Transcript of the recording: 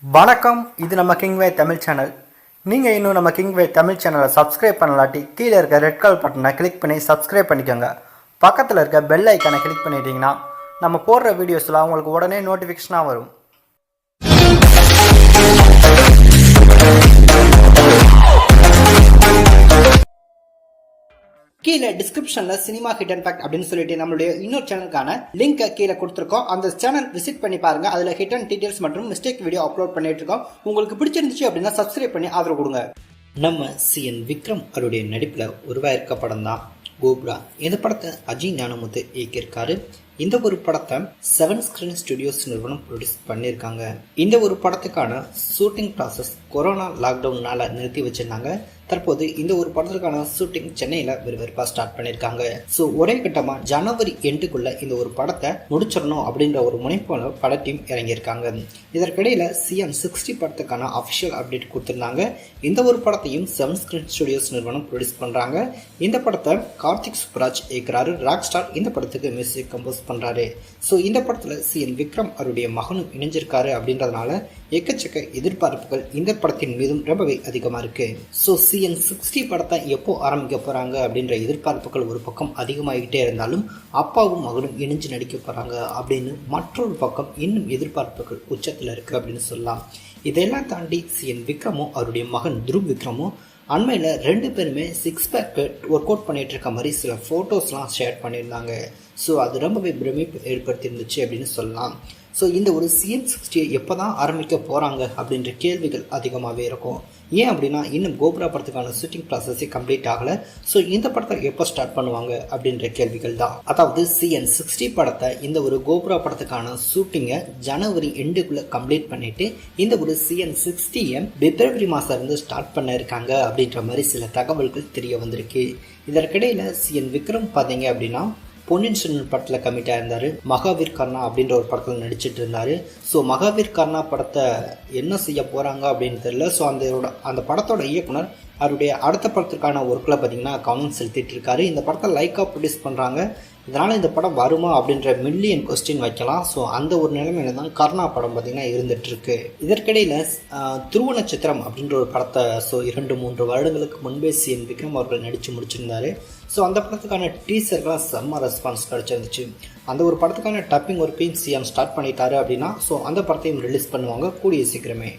வணக்கம். இது நம்ம கிங்வே தமிழ் சேனல். நீங்கள் இன்னும் நம்ம கிங்வே தமிழ் சேனலை சப்ஸ்கிரைப் பண்ணலாட்டி கீழே இருக்க ரெட் கலர் பட்டனை கிளிக் பண்ணி சப்ஸ்கிரைப் பண்ணிக்கோங்க. பக்கத்தில் இருக்க பெல் ஐக்கானை கிளிக் பண்ணிட்டீங்கன்னா நம்ம போடுற வீடியோஸ்லாம் உங்களுக்கு உடனே நோட்டிஃபிகேஷனாக வரும். கீழே டிஸ்கிரிப்ஷனில் சினிமா ஹிடன் ஃபேக்ட் அப்படின்னு சொல்லிட்டு நம்மளுடைய இன்னொரு சேனலுக்கான லிங்கை கீழே கொடுத்துருக்கோம். அந்த சேனல் விசிட் பண்ணி பாருங்க. அதில் ஹிடன் டீடைல்ஸ் மற்றும் மிஸ்டேக் வீடியோ அப்லோட் பண்ணிட்டு இருக்கோம். உங்களுக்கு பிடிச்சிருந்துச்சு அப்படின்னா சப்ஸ்கிரைப் பண்ணி ஆதரவு கொடுங்க. நம்ம சிஎன் விக்ரம் அவருடைய நடிப்பில் உருவாயிருக்க படம் தான் கோப்ரா. இந்த படத்தை அஜய் ஞானமுத்து இயக்கியிருக்காரு. இந்த ஒரு படத்தை 7 ஸ்கிரீன் ஸ்டுடியோஸ் நிறுவனம் ப்ரொடியூஸ் பண்ணியிருக்காங்க. இந்த ஒரு படத்துக்கான ஷூட்டிங் ப்ராசஸ் கொரோனா லாக்டவுன்னால நிறுத்தி வச்சிருந்தாங்க. தற்போது இந்த ஒரு படத்துக்கான ஷூட்டிங் சென்னையில் விறுவிறுப்பாக ஸ்டார்ட் பண்ணியிருக்காங்க. ஸோ ஒரே கட்டமாக ஜனவரி எண்டுக்குள்ள இந்த ஒரு படத்தை முடிச்சிடணும் அப்படின்ற ஒரு முனைப்போல பட டீம் இறங்கியிருக்காங்க. இதற்கிடையில் சிஎன் 60 படத்துக்கான அஃபிஷியல் அப்டேட் கொடுத்துருந்தாங்க. இந்த ஒரு படத்தையும் 7 ஸ்கிரீன் ஸ்டுடியோஸ் நிறுவனம் ப்ரொடியூஸ் பண்ணுறாங்க. இந்த படத்தை கார்த்திக் சுப்ராஜ் இயக்குறாரு. ராக் ஸ்டார் இந்த படத்துக்கு மியூசிக் கம்போஸ் பண்ணுறாரு. ஸோ இந்த படத்தில் சிஎன் விக்ரம் அவருடைய மகனும் இணைஞ்சிருக்காரு. அப்படின்றதுனால எக்கச்சக்க எதிர்பார்ப்புகள் இந்த படத்தின் மீதும் ரொம்பவே அதிகமாக இருக்கு. ஸோ சிஎன் 60 படத்தை எப்போ ஆரம்பிக்க போகிறாங்க அப்படின்ற எதிர்பார்ப்புகள் ஒரு பக்கம் அதிகமாகிட்டே இருந்தாலும் அப்பாவும் மகனும் இணைஞ்சு நடிக்க போகிறாங்க அப்படின்னு மற்றொரு பக்கம் இன்னும் எதிர்பார்ப்புகள் உச்சத்தில் இருக்குது அப்படின்னு சொல்லலாம். இதெல்லாம் தாண்டி சிஎன் விக்ரமும் அவருடைய மகன் துருவ் விக்ரமும் அண்மையில் 2 பேருமே 6 பேக் ஒர்க் அவுட் பண்ணிட்டு இருக்க மாதிரி சில ஃபோட்டோஸ்லாம் ஷேர் பண்ணியிருந்தாங்க. ஸோ அது ரொம்பவே பிரமிப்பு ஏற்படுத்தியிருந்துச்சு அப்படின்னு சொல்லலாம். ஸோ இந்த ஒரு சிஎன் 60 எப்போ தான் ஆரம்பிக்க போகிறாங்க அப்படின்ற கேள்விகள் அதிகமாகவே இருக்கும். ஏன் அப்படின்னா இன்னும் கோப்ரா படத்துக்கான ஷூட்டிங் ப்ராசஸே கம்ப்ளீட் ஆகலை. ஸோ இந்த படத்தை எப்போ ஸ்டார்ட் பண்ணுவாங்க அப்படின்ற கேள்விகள் தான். அதாவது சிஎன் 60 படத்தை இந்த ஒரு கோப்ரா படத்துக்கான ஷூட்டிங்கை ஜனவரி எண்டுக்குள்ளே கம்ப்ளீட் பண்ணிட்டு இந்த ஒரு சிஎன் 60 பிப்ரவரி மாதம் இருந்து ஸ்டார்ட் பண்ண இருக்காங்க அப்படின்ற மாதிரி சில தகவல்கள் தெரிய வந்திருக்கு. இதற்கிடையில் சிஎன் விக்ரம் பார்த்தீங்க அப்படின்னா பொன்னியின் செல்வன் படத்தில் கமிட்டாக இருந்தார். மகாவீர் கர்ணா அப்படின்ற ஒரு படத்தில் நடிச்சிட்டு இருந்தார். ஸோ மகாவீர் கர்ணா படத்தை என்ன செய்ய போகிறாங்க அப்படின்னு தெரியல. ஸோ அந்த படத்தோட இயக்குனர் அவருடைய அடுத்த படத்திற்கான ஒர்க்கில் பார்த்தீங்கன்னா கவனம் செலுத்திட்டு இருக்காரு. இந்த படத்தை லைக்காக ப்ரொடியூஸ் பண்ணுறாங்க. இதனால் இந்த படம் வருமா அப்படின்ற மில்லியன் கொஸ்டின் வைக்கலாம். ஸோ அந்த ஒரு நிலைமையில தான் கர்ணா படம் பார்த்திங்கன்னா இருந்துகிட்ருக்கு. இதற்கிடையில் துருவ நட்சத்திரம் அப்படின்ற ஒரு படத்தை 2-3 வருடங்களுக்கு முன்பே சிஎன் விக்ரம் அவர்கள் நடித்து முடிச்சிருந்தாரு. ஸோ அந்த படத்துக்கான டீசர்லாம் செம்ம ரெஸ்பான்ஸ் கிடச்சிருந்துச்சு. அந்த ஒரு படத்துக்கான டப்பிங் ஒர்க்கையும் சிஎம் ஸ்டார்ட் பண்ணிட்டாரு அப்படின்னா ஸோ அந்த படத்தையும் ரிலீஸ் பண்ணுவாங்க கூடிய சீக்கிரமே.